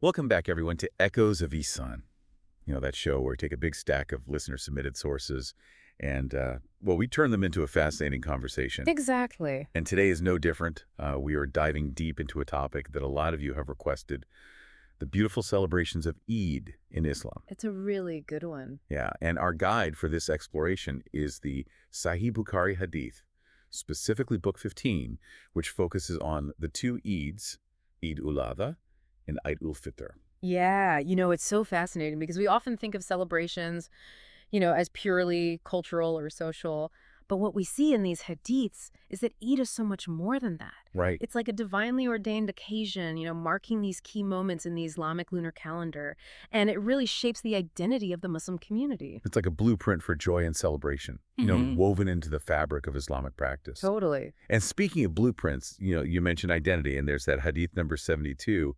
Welcome back, everyone, to Echoes of Ihsan. You know, that show where we take a big stack of listener-submitted sources and, we turn them into a fascinating conversation. Exactly. And today is no different. We are diving deep into a topic that a lot of you have requested, the beautiful celebrations of Eid in Islam. It's a really good one. Yeah, and our guide for this exploration is the Sahih Bukhari Hadith, specifically Book 15, which focuses on the two Eids, Eid al-Adha and Eid al-Fitr. Yeah, it's so fascinating because we often think of celebrations, as purely cultural or social. But what we see in these hadiths is that Eid is so much more than that. Right. It's like a divinely ordained occasion, marking these key moments in the Islamic lunar calendar. And it really shapes the identity of the Muslim community. It's like a blueprint for joy and celebration, woven into the fabric of Islamic practice. Totally. And speaking of blueprints, you mentioned identity, and there's that hadith number 72,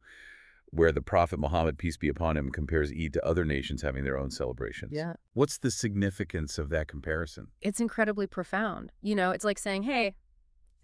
where the Prophet Muhammad, peace be upon him, compares Eid to other nations having their own celebrations. Yeah. What's the significance of that comparison? It's incredibly profound. It's like saying, hey,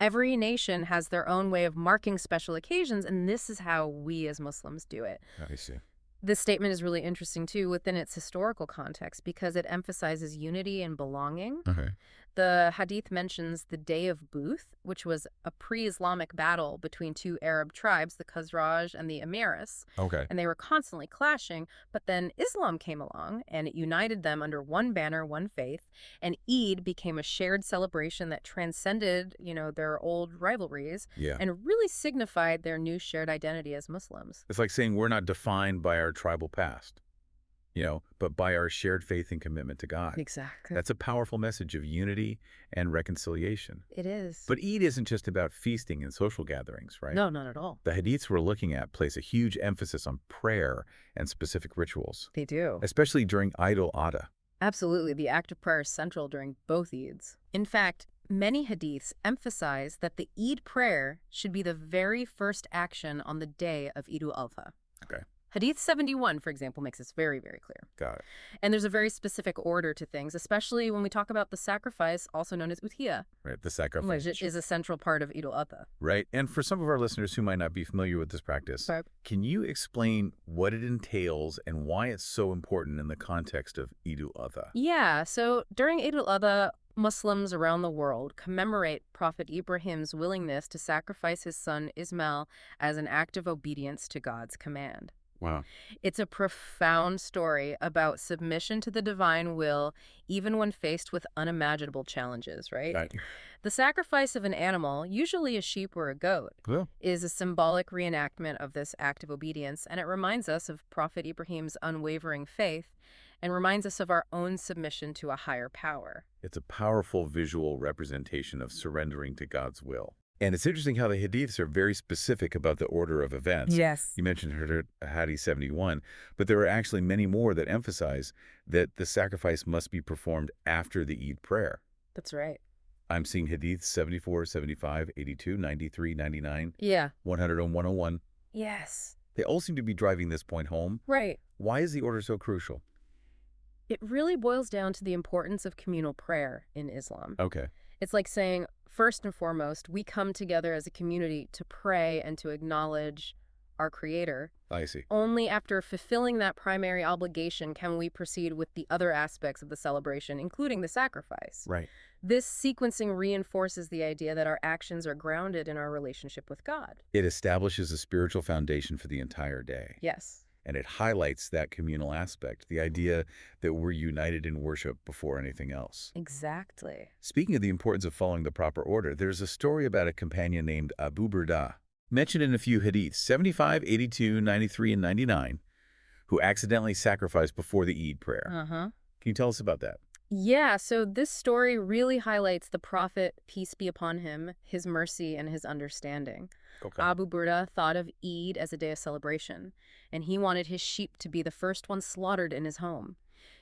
every nation has their own way of marking special occasions, and this is how we as Muslims do it. I see. This statement is really interesting, too, within its historical context because it emphasizes unity and belonging. Okay. The hadith mentions the Day of Booth, which was a pre-Islamic battle between two Arab tribes, the Khazraj and the Amiris. Okay. And they were constantly clashing, but then Islam came along and it united them under one banner, one faith, and Eid became a shared celebration that transcended, their old rivalries and really signified their new shared identity as Muslims. It's like saying we're not defined by our tribal past, but by our shared faith and commitment to God. Exactly. That's a powerful message of unity and reconciliation. It is. But Eid isn't just about feasting and social gatherings, right? No, not at all. The hadiths we're looking at place a huge emphasis on prayer and specific rituals. They do. Especially during Eid al-Adha. Absolutely. The act of prayer is central during both Eids. In fact, many hadiths emphasize that the Eid prayer should be the very first action on the day of Eid al-Adha. Okay. Hadith 71, for example, makes this very, very clear. Got it. And there's a very specific order to things, especially when we talk about the sacrifice, also known as udhiyah. Right, the sacrifice. Which is a central part of Eid al-Adha. Right. And for some of our listeners who might not be familiar with this practice, can you explain what it entails and why it's so important in the context of Eid al-Adha? Yeah, so during Eid al-Adha, Muslims around the world commemorate Prophet Ibrahim's willingness to sacrifice his son Ismail as an act of obedience to God's command. Wow. It's a profound story about submission to the divine will, even when faced with unimaginable challenges, right? The sacrifice of an animal, usually a sheep or a goat, is a symbolic reenactment of this act of obedience, and it reminds us of Prophet Ibrahim's unwavering faith and reminds us of our own submission to a higher power. It's a powerful visual representation of surrendering to God's will. And it's interesting how the hadiths are very specific about the order of events. Yes. You mentioned Hadith 71, but there are actually many more that emphasize that the sacrifice must be performed after the Eid prayer. That's right. I'm seeing Hadith 74, 75, 82, 93, 99, Yeah. 100, and 101. Yes. They all seem to be driving this point home. Right. Why is the order so crucial? It really boils down to the importance of communal prayer in Islam. Okay. It's like saying, first and foremost, we come together as a community to pray and to acknowledge our Creator. I see. Only after fulfilling that primary obligation can we proceed with the other aspects of the celebration, including the sacrifice. Right. This sequencing reinforces the idea that our actions are grounded in our relationship with God. It establishes a spiritual foundation for the entire day. Yes. And it highlights that communal aspect, the idea that we're united in worship before anything else. Exactly. Speaking of the importance of following the proper order, there's a story about a companion named Abu Burda, mentioned in a few hadiths, 75, 82, 93, and 99, who accidentally sacrificed before the Eid prayer. Can you tell us about that? Yeah, so this story really highlights the Prophet, peace be upon him, his mercy, and his understanding. Okay. Abu Burda thought of Eid as a day of celebration, and he wanted his sheep to be the first ones slaughtered in his home.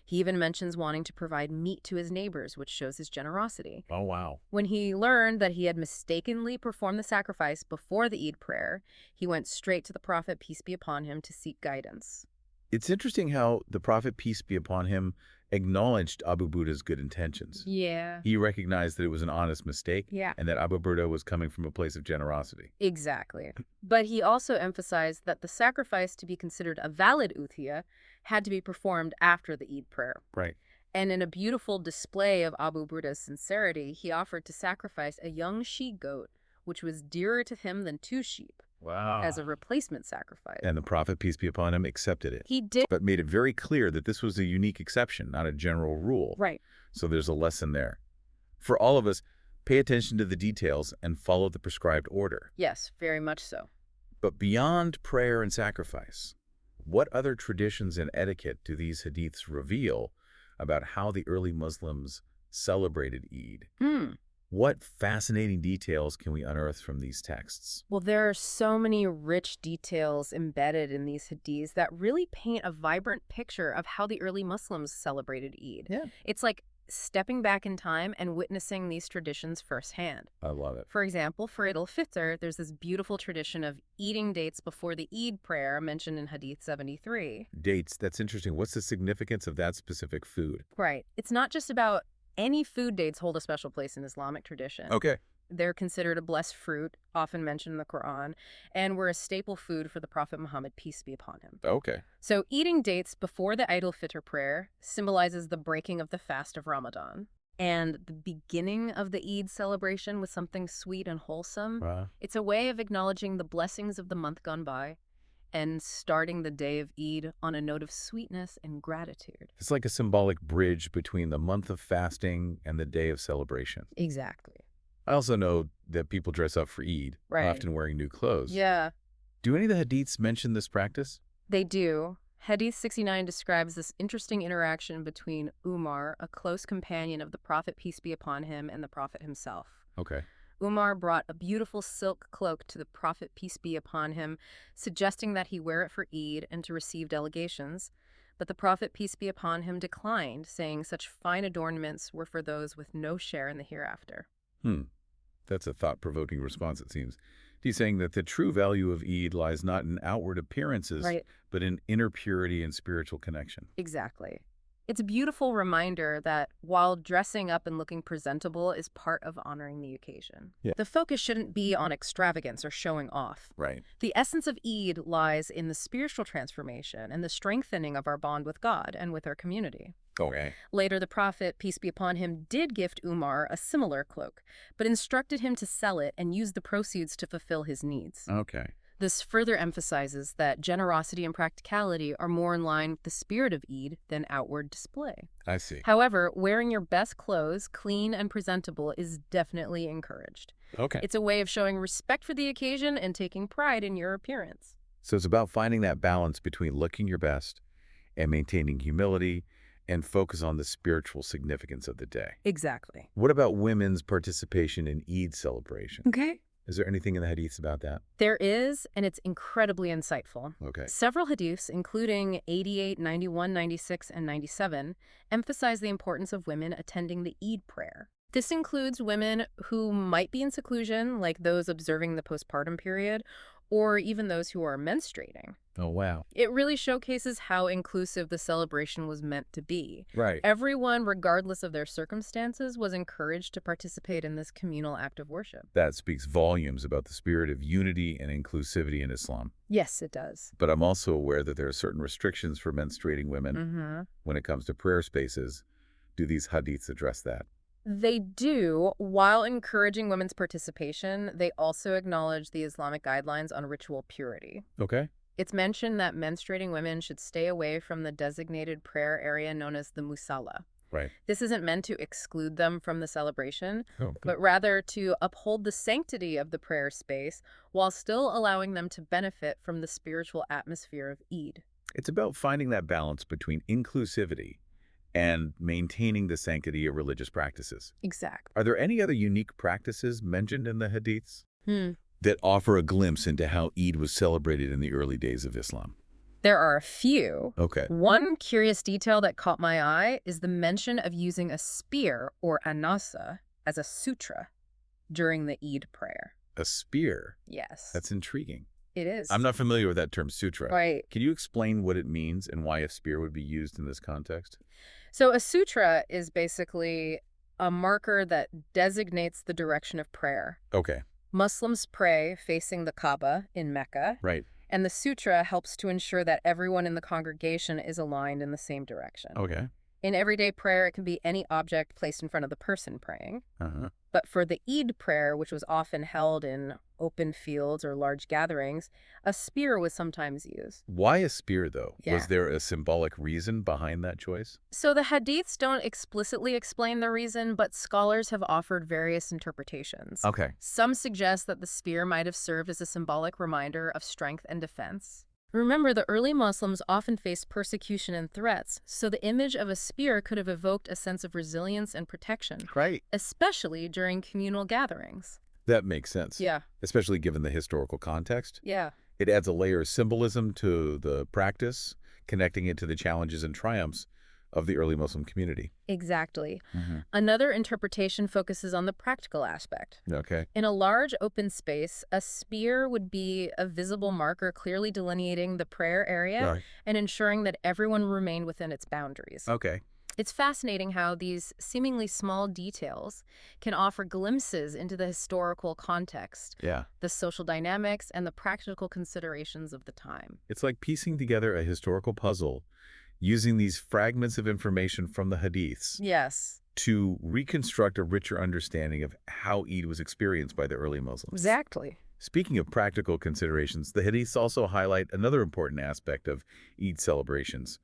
He even mentions wanting to provide meat to his neighbors, which shows his generosity. Oh, wow. When he learned that he had mistakenly performed the sacrifice before the Eid prayer, he went straight to the Prophet, peace be upon him, to seek guidance. It's interesting how the Prophet, peace be upon him, acknowledged Abu Burda's good intentions. Yeah. He recognized that it was an honest mistake and that Abu Burda was coming from a place of generosity. Exactly. But he also emphasized that the sacrifice to be considered a valid udhiyah had to be performed after the Eid prayer. Right. And in a beautiful display of Abu Burda's sincerity, he offered to sacrifice a young she-goat, which was dearer to him than 2 sheep. Wow. As a replacement sacrifice. And the Prophet, peace be upon him, accepted it. He did. But made it very clear that this was a unique exception, not a general rule. Right. So there's a lesson there. For all of us, pay attention to the details and follow the prescribed order. Yes, very much so. But beyond prayer and sacrifice, what other traditions and etiquette do these hadiths reveal about how the early Muslims celebrated Eid? What fascinating details can we unearth from these texts? Well, there are so many rich details embedded in these hadiths that really paint a vibrant picture of how the early Muslims celebrated Eid. Yeah. It's like stepping back in time and witnessing these traditions firsthand. I love it. For example, for al-Fitr, there's this beautiful tradition of eating dates before the Eid prayer mentioned in Hadith 73. Dates, that's interesting. What's the significance of that specific food? Right. It's not just about any food. Dates hold a special place in Islamic tradition. Okay. They're considered a blessed fruit, often mentioned in the Quran, and were a staple food for the Prophet Muhammad, peace be upon him. Okay. So eating dates before the al-Fitr prayer symbolizes the breaking of the fast of Ramadan and the beginning of the Eid celebration with something sweet and wholesome. Wow. It's a way of acknowledging the blessings of the month gone by and starting the day of Eid on a note of sweetness and gratitude. It's like a symbolic bridge between the month of fasting and the day of celebration. Exactly. I also know that people dress up for Eid, often wearing new clothes. Yeah. Do any of the hadiths mention this practice? They do. Hadith 69 describes this interesting interaction between Umar, a close companion of the Prophet, peace be upon him, and the Prophet himself. Okay. Umar brought a beautiful silk cloak to the Prophet, peace be upon him, suggesting that he wear it for Eid and to receive delegations. But the Prophet, peace be upon him, declined, saying such fine adornments were for those with no share in the hereafter. That's a thought-provoking response, it seems. He's saying that the true value of Eid lies not in outward appearances, but in inner purity and spiritual connection. Exactly. It's a beautiful reminder that while dressing up and looking presentable is part of honoring the occasion, the focus shouldn't be on extravagance or showing off. Right. The essence of Eid lies in the spiritual transformation and the strengthening of our bond with God and with our community. Okay. Later, the Prophet, peace be upon him, did gift Umar a similar cloak, but instructed him to sell it and use the proceeds to fulfill his needs. Okay. This further emphasizes that generosity and practicality are more in line with the spirit of Eid than outward display. I see. However, wearing your best clothes, clean and presentable, is definitely encouraged. Okay. It's a way of showing respect for the occasion and taking pride in your appearance. So it's about finding that balance between looking your best and maintaining humility and focus on the spiritual significance of the day. Exactly. What about women's participation in Eid celebration? Okay. Is there anything in the hadiths about that? There is, and it's incredibly insightful. Okay. Several hadiths, including 88, 91, 96, and 97, emphasize the importance of women attending the Eid prayer. This includes women who might be in seclusion, like those observing the postpartum period, or even those who are menstruating. Oh, wow. It really showcases how inclusive the celebration was meant to be. Right. Everyone, regardless of their circumstances, was encouraged to participate in this communal act of worship. That speaks volumes about the spirit of unity and inclusivity in Islam. Yes, it does. But I'm also aware that there are certain restrictions for menstruating women when it comes to prayer spaces. Do these hadiths address that? They do. While encouraging women's participation, they also acknowledge the Islamic guidelines on ritual purity. Okay. It's mentioned that menstruating women should stay away from the designated prayer area known as the musalla. Right. This isn't meant to exclude them from the celebration, Okay. but rather to uphold the sanctity of the prayer space while still allowing them to benefit from the spiritual atmosphere of Eid. It's about finding that balance between inclusivity and maintaining the sanctity of religious practices. Exactly. Are there any other unique practices mentioned in the hadiths that offer a glimpse into how Eid was celebrated in the early days of Islam? There are a few. Okay. One curious detail that caught my eye is the mention of using a spear or anasa as a sutra during the Eid prayer. A spear? Yes. That's intriguing. It is. I'm not familiar with that term, sutra. Right. Can you explain what it means and why a spear would be used in this context? So a sutra is basically a marker that designates the direction of prayer. Okay. Muslims pray facing the Kaaba in Mecca, Right. and the sutra helps to ensure that everyone in the congregation is aligned in the same direction. Okay. In everyday prayer, it can be any object placed in front of the person praying. Uh-huh. But for the Eid prayer, which was often held in open fields or large gatherings, a spear was sometimes used. Why a spear, though? Yeah. Was there a symbolic reason behind that choice? So the Hadiths don't explicitly explain the reason, but scholars have offered various interpretations. Okay. Some suggest that the spear might have served as a symbolic reminder of strength and defense. Remember, the early Muslims often faced persecution and threats, so the image of a spear could have evoked a sense of resilience and protection, Right. especially during communal gatherings. That makes sense. Yeah. Especially given the historical context. Yeah. It adds a layer of symbolism to the practice, connecting it to the challenges and triumphs of the early Muslim community. Exactly. Mm-hmm. Another interpretation focuses on the practical aspect. Okay. In a large open space, a spear would be a visible marker clearly delineating the prayer area Right. and ensuring that everyone remained within its boundaries. Okay. It's fascinating how these seemingly small details can offer glimpses into the historical context, Yeah. the social dynamics, and the practical considerations of the time. It's like piecing together a historical puzzle using these fragments of information from the Hadiths Yes. to reconstruct a richer understanding of how Eid was experienced by the early Muslims. Exactly. Speaking of practical considerations, the Hadiths also highlight another important aspect of Eid celebrations.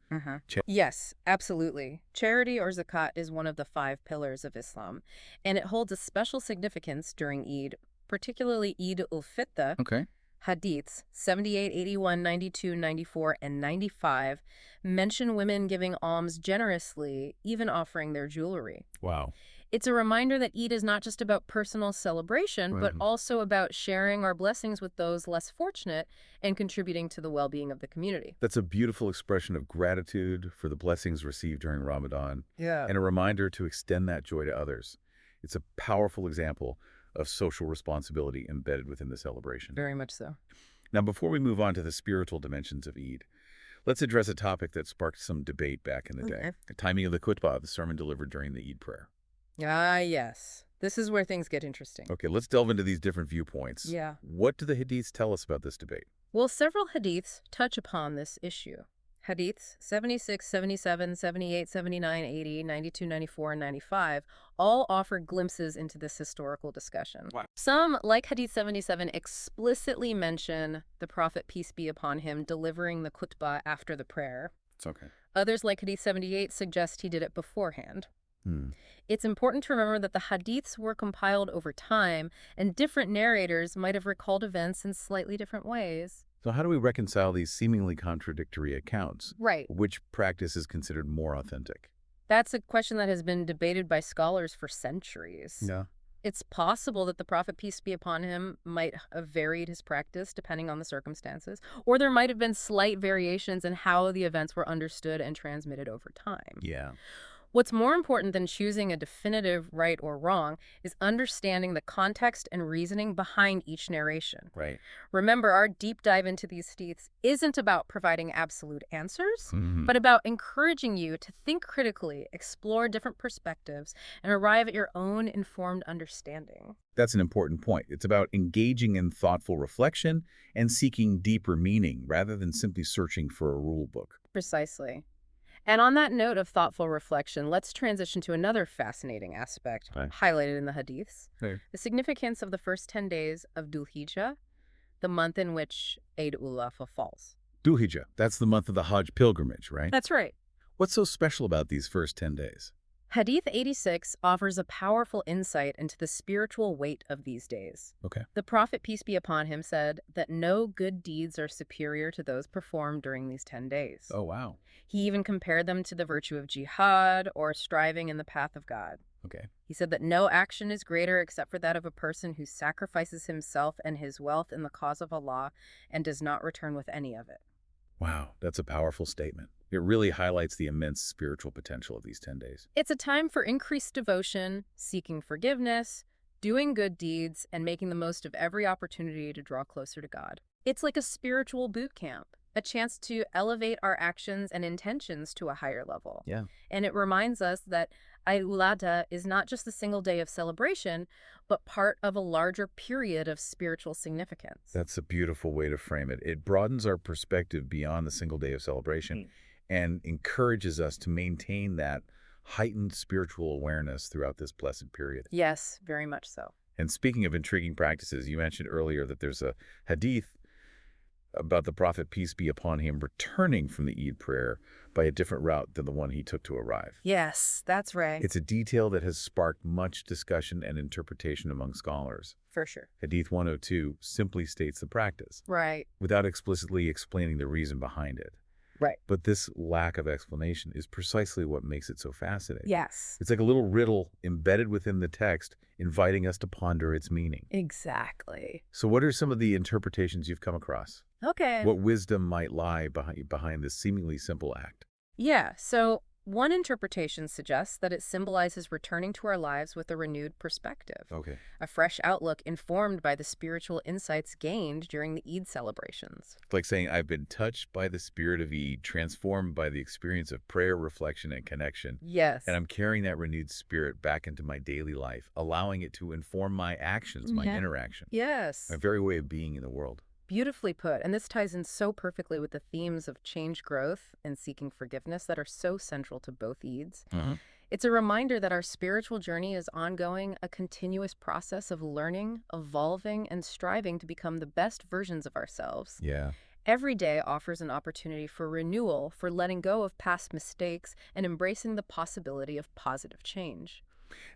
Yes, absolutely. Charity or zakat is one of the 5 pillars of Islam, and it holds a special significance during Eid, particularly Eid al-Fitr. Okay. Hadiths 78, 81, 92, 94, and 95 mention women giving alms generously, even offering their jewelry. Wow. It's a reminder that Eid is not just about personal celebration, but also about sharing our blessings with those less fortunate and contributing to the well-being of the community. That's a beautiful expression of gratitude for the blessings received during Ramadan, Yeah. and a reminder to extend that joy to others. It's a powerful example of social responsibility embedded within the celebration. Very much so. Now, before we move on to the spiritual dimensions of Eid, let's address a topic that sparked some debate back in the day. The timing of the khutbah, the sermon delivered during the Eid prayer. Ah, yes. This is where things get interesting. Okay, let's delve into these different viewpoints. Yeah. What do the Hadiths tell us about this debate? Well, several hadiths touch upon this issue. Hadiths 76, 77, 78, 79, 80, 92, 94, and 95 all offer glimpses into this historical discussion. Wow. Some, like Hadith 77, explicitly mention the Prophet, peace be upon him, delivering the khutbah after the prayer. It's okay. Others, like Hadith 78, suggest he did it beforehand. Hmm. It's important to remember that the hadiths were compiled over time, and different narrators might have recalled events in slightly different ways. So how do we reconcile these seemingly contradictory accounts? Right. Which practice is considered more authentic? That's a question that has been debated by scholars for centuries. Yeah. It's possible that the Prophet, peace be upon him, might have varied his practice depending on the circumstances, or there might have been slight variations in how the events were understood and transmitted over time. Yeah. What's more important than choosing a definitive right or wrong is understanding the context and reasoning behind each narration. Right. Remember, our deep dive into these hadiths isn't about providing absolute answers, Mm-hmm. but about encouraging you to think critically, explore different perspectives, and arrive at your own informed understanding. That's an important point. It's about engaging in thoughtful reflection and seeking deeper meaning rather than simply searching for a rule book. Precisely. And on that note of thoughtful reflection, let's transition to another fascinating aspect highlighted in the hadiths. Hey. The significance of the first 10 days of Dhul Hijjah, the month in which Eid al-Adha falls. Dhul Hijjah, that's the month of the Hajj pilgrimage, right? That's right. What's so special about these first 10 days? Hadith 86 offers a powerful insight into the spiritual weight of these days. Okay. The Prophet, peace be upon him, said that no good deeds are superior to those performed during these 10 days. Oh, wow. He even compared them to the virtue of jihad or striving in the path of God. Okay. He said that no action is greater except for that of a person who sacrifices himself and his wealth in the cause of Allah and does not return with any of it. Wow, that's a powerful statement. It really highlights the immense spiritual potential of these 10 days. It's a time for increased devotion, seeking forgiveness, doing good deeds, and making the most of every opportunity to draw closer to God. It's like a spiritual boot camp, a chance to elevate our actions and intentions to a higher level. Yeah. And it reminds us that al-Adha is not just a single day of celebration, but part of a larger period of spiritual significance. That's a beautiful way to frame it. It broadens our perspective beyond the single day of celebration and encourages us to maintain that heightened spiritual awareness throughout this blessed period. Yes, very much so. And speaking of intriguing practices, you mentioned earlier that there's a hadith about the Prophet, peace be upon him, returning from the Eid prayer by a different route than the one he took to arrive. Yes, that's right. It's a detail that has sparked much discussion and interpretation among scholars. For sure. Hadith 102 simply states the practice, Right. without explicitly explaining the reason behind it. Right. But this lack of explanation is precisely what makes it so fascinating. Yes. It's like a little riddle embedded within the text, inviting us to ponder its meaning. Exactly. So what are some of the interpretations you've come across? Okay. What wisdom might lie behind this seemingly simple act? Yeah, so one interpretation suggests that it symbolizes returning to our lives with a renewed perspective, Okay. a fresh outlook informed by the spiritual insights gained during the Eid celebrations. It's like saying, I've been touched by the spirit of Eid, transformed by the experience of prayer, reflection, and connection. Yes. And I'm carrying that renewed spirit back into my daily life, allowing it to inform my actions, my interaction, Yes. my very way of being in the world. Beautifully put. And this ties in so perfectly with the themes of change, growth, and seeking forgiveness that are so central to both Eids. It's a reminder that our spiritual journey is ongoing, a continuous process of learning, evolving, and striving to become the best versions of ourselves. Yeah. Every day offers an opportunity for renewal, for letting go of past mistakes, and embracing the possibility of positive change.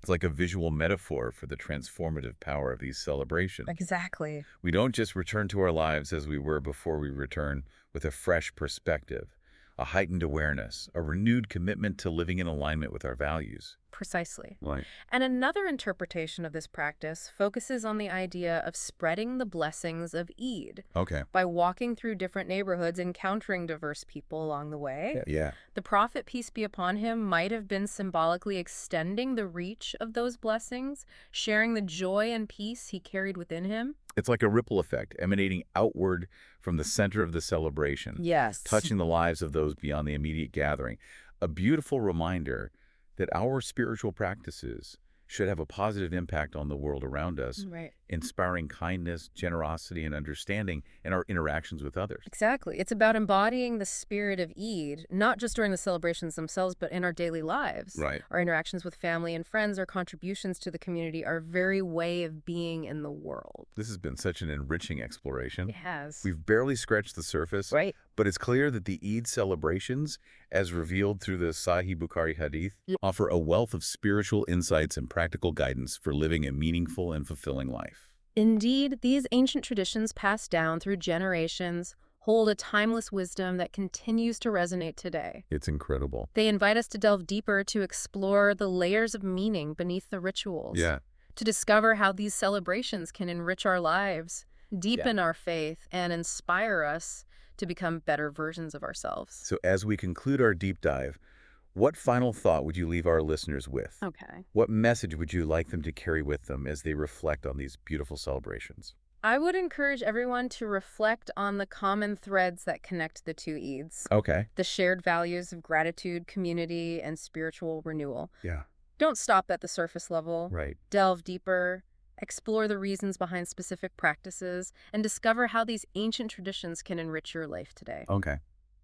It's like a visual metaphor for the transformative power of these celebrations. Exactly. We don't just return to our lives as we were before we return with a fresh perspective, a heightened awareness, a renewed commitment to living in alignment with our values. Precisely. Right. And another interpretation of this practice focuses on the idea of spreading the blessings of Eid. Okay. By walking through different neighborhoods, encountering diverse people along the way. Yeah. The Prophet, peace be upon him, might have been symbolically extending the reach of those blessings, sharing the joy and peace he carried within him. It's like a ripple effect emanating outward from the center of the celebration. Yes. Touching the lives of those beyond the immediate gathering. A beautiful reminder that our spiritual practices should have a positive impact on the world around us, Right. inspiring kindness, generosity, and understanding in our interactions with others. Exactly. It's about embodying the spirit of Eid, not just during the celebrations themselves, but in our daily lives. Right. Our interactions with family and friends, our contributions to the community, our very way of being in the world. This has been such an enriching exploration. It has. We've barely scratched the surface, Right. but it's clear that the Eid celebrations, as revealed through the Sahih Bukhari Hadith, offer a wealth of spiritual insights and practical guidance for living a meaningful and fulfilling life. Indeed, these ancient traditions passed down through generations hold a timeless wisdom that continues to resonate today. It's incredible. They invite us to delve deeper, to explore the layers of meaning beneath the rituals. Yeah. To discover how these celebrations can enrich our lives, deepen our faith, and inspire us to become better versions of ourselves. So as we conclude our deep dive, what final thought would you leave our listeners with? Okay. What message would you like them to carry with them as they reflect on these beautiful celebrations? I would encourage everyone to reflect on the common threads that connect the two Eids. Okay. The shared values of gratitude, community, and spiritual renewal. Yeah. Don't stop at the surface level. Right. Delve deeper, explore the reasons behind specific practices, and discover how these ancient traditions can enrich your life today. Okay.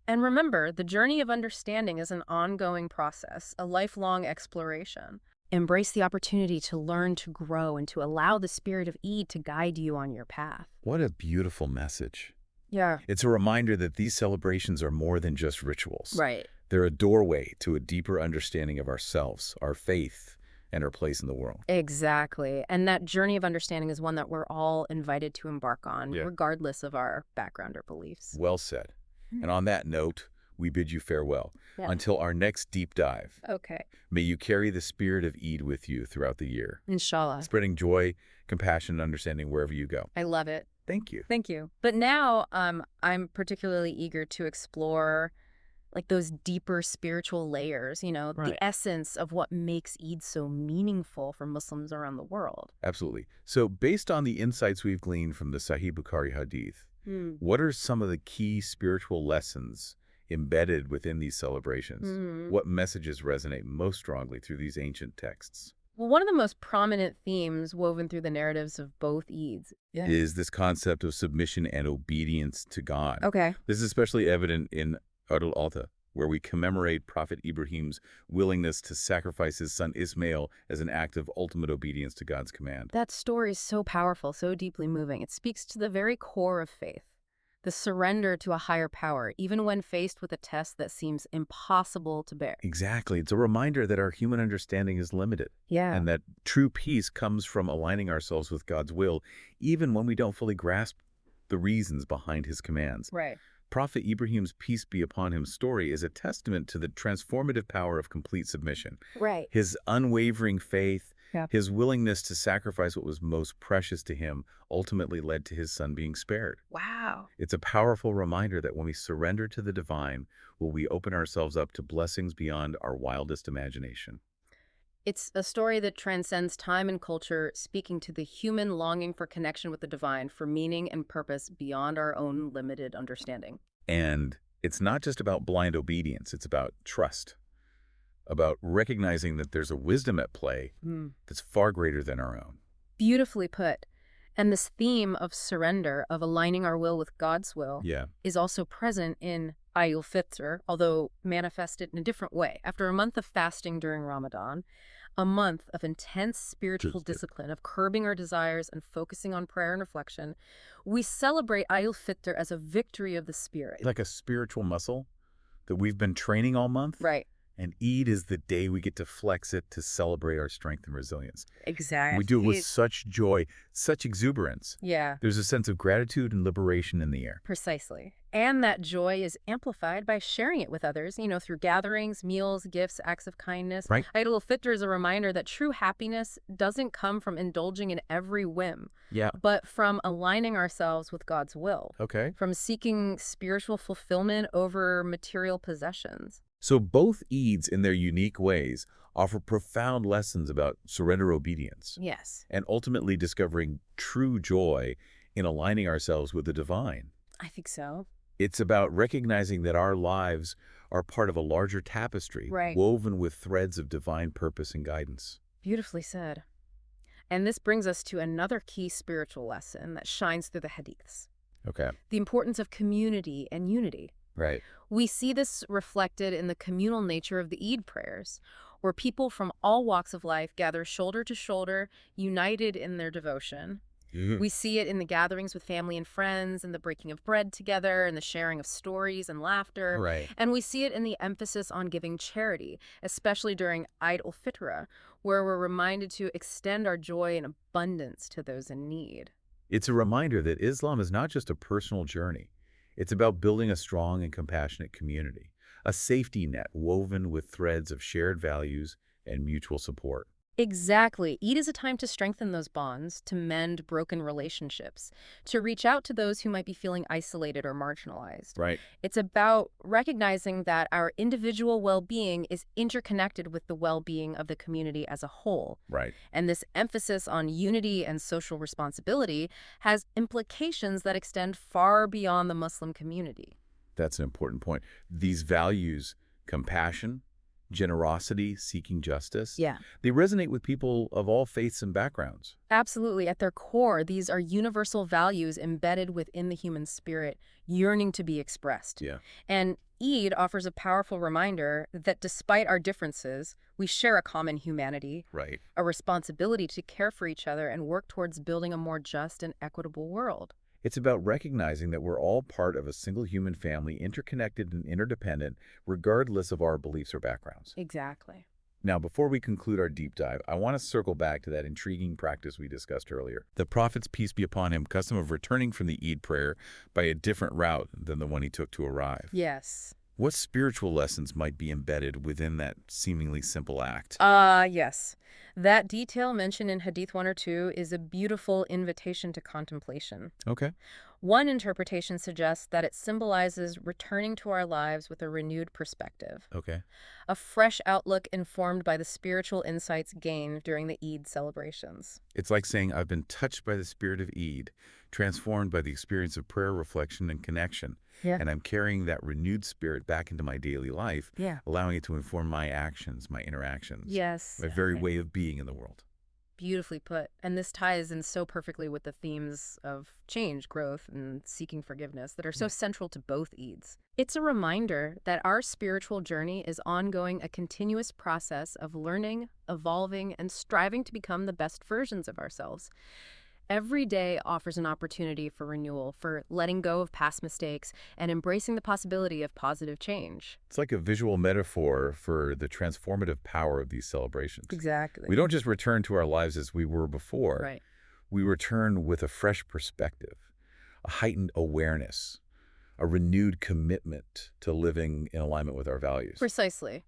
And remember, the journey of understanding is an ongoing process, a lifelong exploration. Embrace the opportunity to learn, to grow, and to allow the spirit of Eid to guide you on your path. What a beautiful message. Yeah. It's a reminder that these celebrations are more than just rituals. Right. They're a doorway to a deeper understanding of ourselves, our faith, and our place in the world. Exactly. And that journey of understanding is one that we're all invited to embark on, regardless of our background or beliefs. Well said. And on that note, we bid you farewell. Yeah. Until our next deep dive. Okay. May you carry the spirit of Eid with you throughout the year, Inshallah. spreading joy, compassion, and understanding wherever you go. I love it. Thank you. Thank you. But now I'm particularly eager to explore like those deeper spiritual layers, you know, the essence of what makes Eid so meaningful for Muslims around the world. Absolutely. So based on the insights we've gleaned from the Sahih Bukhari Hadith, What are some of the key spiritual lessons embedded within these celebrations? What messages resonate most strongly through these ancient texts? Well, one of the most prominent themes woven through the narratives of both Eids Is this concept of submission and obedience to God. Okay. This is especially evident in al-Adha, where we commemorate Prophet Ibrahim's willingness to sacrifice his son Ismail as an act of ultimate obedience to God's command. That story is so powerful, so deeply moving. It speaks to the very core of faith, the surrender to a higher power, even when faced with a test that seems impossible to bear. Exactly. It's a reminder that our human understanding is limited. Yeah. And that true peace comes from aligning ourselves with God's will, even when we don't fully grasp the reasons behind his commands. Right. Prophet Ibrahim's peace be upon him story is a testament to the transformative power of complete submission. Right. His unwavering faith, Yeah. his willingness to sacrifice what was most precious to him ultimately led to his son being spared. Wow. It's a powerful reminder that when we surrender to the divine, will we open ourselves up to blessings beyond our wildest imagination. It's a story that transcends time and culture, speaking to the human longing for connection with the divine, for meaning and purpose beyond our own limited understanding. And it's not just about blind obedience, it's about trust, about recognizing that there's a wisdom at play that's far greater than our own. Beautifully put. And this theme of surrender, of aligning our will with God's will, is also present in al-Fitr, although manifested in a different way. After a month of fasting during Ramadan, a month of intense spiritual discipline, of curbing our desires and focusing on prayer and reflection, we celebrate al-Fitr as a victory of the spirit. Like a spiritual muscle that we've been training all month. Right. And Eid is the day we get to flex it to celebrate our strength and resilience. Exactly. We do it with such joy, such exuberance. Yeah. There's a sense of gratitude and liberation in the air. Precisely. And that joy is amplified by sharing it with others, through gatherings, meals, gifts, acts of kindness. Right. Eid al-Fitr is a reminder that true happiness doesn't come from indulging in every whim, but from aligning ourselves with God's will. Okay. From seeking spiritual fulfillment over material possessions. So both Eids, in their unique ways, offer profound lessons about surrender obedience. Yes. And ultimately discovering true joy in aligning ourselves with the divine. I think so. It's about recognizing that our lives are part of a larger tapestry, woven with threads of divine purpose and guidance. Beautifully said. And this brings us to another key spiritual lesson that shines through the Hadiths. Okay. The importance of community and unity. Right. We see this reflected in the communal nature of the Eid prayers, where people from all walks of life gather shoulder to shoulder, united in their devotion. We see it in the gatherings with family and friends, and the breaking of bread together, and the sharing of stories and laughter. Right. And we see it in the emphasis on giving charity, especially during Eid al-Fitr, where we're reminded to extend our joy and abundance to those in need. It's a reminder that Islam is not just a personal journey. It's about building a strong and compassionate community, a safety net woven with threads of shared values and mutual support. Exactly. Eid is a time to strengthen those bonds, to mend broken relationships, to reach out to those who might be feeling isolated or marginalized. Right. It's about recognizing that our individual well-being is interconnected with the well-being of the community as a whole. Right. And this emphasis on unity and social responsibility has implications that extend far beyond the Muslim community. That's an important point. These values, compassion, generosity, seeking justice, they resonate with people of all faiths and backgrounds. Absolutely. At their core, these are universal values embedded within the human spirit, yearning to be expressed. And Eid offers a powerful reminder that despite our differences, we share a common humanity, a responsibility to care for each other and work towards building a more just and equitable world. It's about recognizing that we're all part of a single human family, interconnected and interdependent, regardless of our beliefs or backgrounds. Exactly. Now, before we conclude our deep dive, I want to circle back to that intriguing practice we discussed earlier. The Prophet's, peace be upon him, custom of returning from the Eid prayer by a different route than the one he took to arrive. Yes. What spiritual lessons might be embedded within that seemingly simple act? Yes. That detail mentioned in Hadith 1 or 2 is a beautiful invitation to contemplation. Okay. One interpretation suggests that it symbolizes returning to our lives with a renewed perspective, Okay. a fresh outlook informed by the spiritual insights gained during the Eid celebrations. It's like saying, I've been touched by the spirit of Eid, transformed by the experience of prayer, reflection, and connection. Yeah. And I'm carrying that renewed spirit back into my daily life, Yeah. allowing it to inform my actions, my interactions, Yes. my very way of being in the world. Beautifully put. And this ties in so perfectly with the themes of change, growth, and seeking forgiveness that are so central to both Eids. It's a reminder that our spiritual journey is ongoing, a continuous process of learning, evolving, and striving to become the best versions of ourselves. Every day offers an opportunity for renewal, for letting go of past mistakes, and embracing the possibility of positive change. It's like a visual metaphor for the transformative power of these celebrations. Exactly. We don't just return to our lives as we were before. Right. We return with a fresh perspective, a heightened awareness, a renewed commitment to living in alignment with our values. Precisely.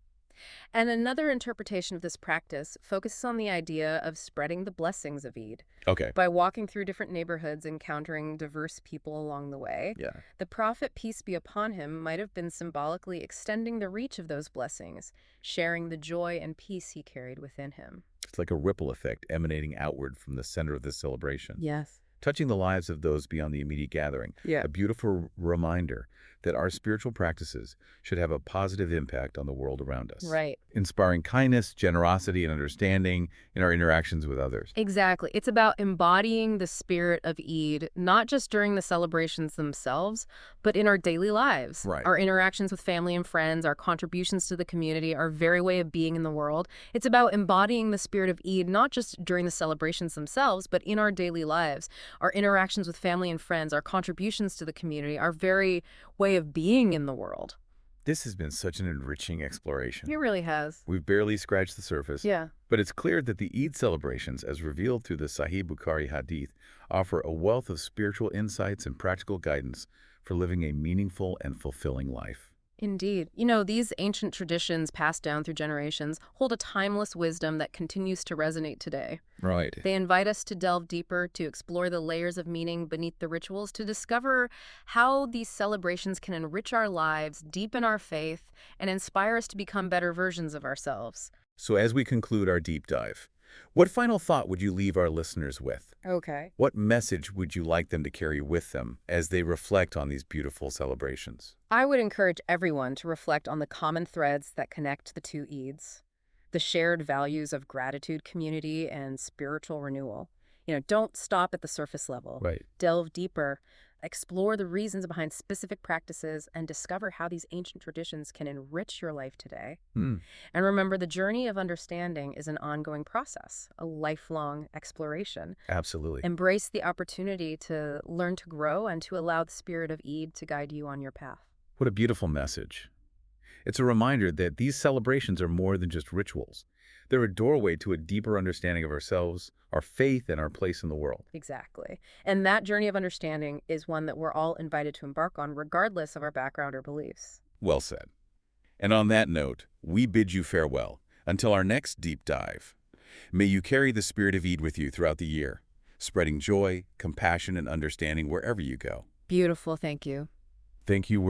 And another interpretation of this practice focuses on the idea of spreading the blessings of Eid. Okay. By walking through different neighborhoods, encountering diverse people along the way, Yeah. the Prophet, peace be upon him, might have been symbolically extending the reach of those blessings, sharing the joy and peace he carried within him. It's like a ripple effect emanating outward from the center of this celebration, Yes. touching the lives of those beyond the immediate gathering. Yeah. A beautiful reminder that our spiritual practices should have a positive impact on the world around us. Right. Inspiring kindness, generosity, and understanding in our interactions with others. Exactly. It's about embodying the spirit of Eid, not just during the celebrations themselves, but in our daily lives. Right. Our interactions with family and friends, our contributions to the community, our very way of being in the world. It's about embodying the spirit of Eid, not just during the celebrations themselves, but in our daily lives. Our interactions with family and friends, our contributions to the community, our very way of being in the world. This has been such an enriching exploration. It really has. We've barely scratched the surface. Yeah. But it's clear that the Eid celebrations, as revealed through the Sahih Bukhari Hadith, offer a wealth of spiritual insights and practical guidance for living a meaningful and fulfilling life. Indeed. You know, these ancient traditions passed down through generations hold a timeless wisdom that continues to resonate today. Right. They invite us to delve deeper, to explore the layers of meaning beneath the rituals, to discover how these celebrations can enrich our lives, deepen our faith, and inspire us to become better versions of ourselves. So as we conclude our deep dive, what final thought would you leave our listeners with? Okay. What message would you like them to carry with them as they reflect on these beautiful celebrations? I would encourage everyone to reflect on the common threads that connect the two Eids, the shared values of gratitude, community, and spiritual renewal. You know, don't stop at the surface level. Right. Delve deeper, explore the reasons behind specific practices, and discover how these ancient traditions can enrich your life today. And remember, the journey of understanding is an ongoing process, a lifelong exploration. Absolutely. Embrace the opportunity to learn to grow and to allow the spirit of Eid to guide you on your path. What a beautiful message. It's a reminder that these celebrations are more than just rituals. They're a doorway to a deeper understanding of ourselves, our faith, and our place in the world. Exactly. And that journey of understanding is one that we're all invited to embark on, regardless of our background or beliefs. Well said. And on that note, we bid you farewell until our next deep dive. May you carry the spirit of Eid with you throughout the year, spreading joy, compassion, and understanding wherever you go. Beautiful. Thank you. Thank you.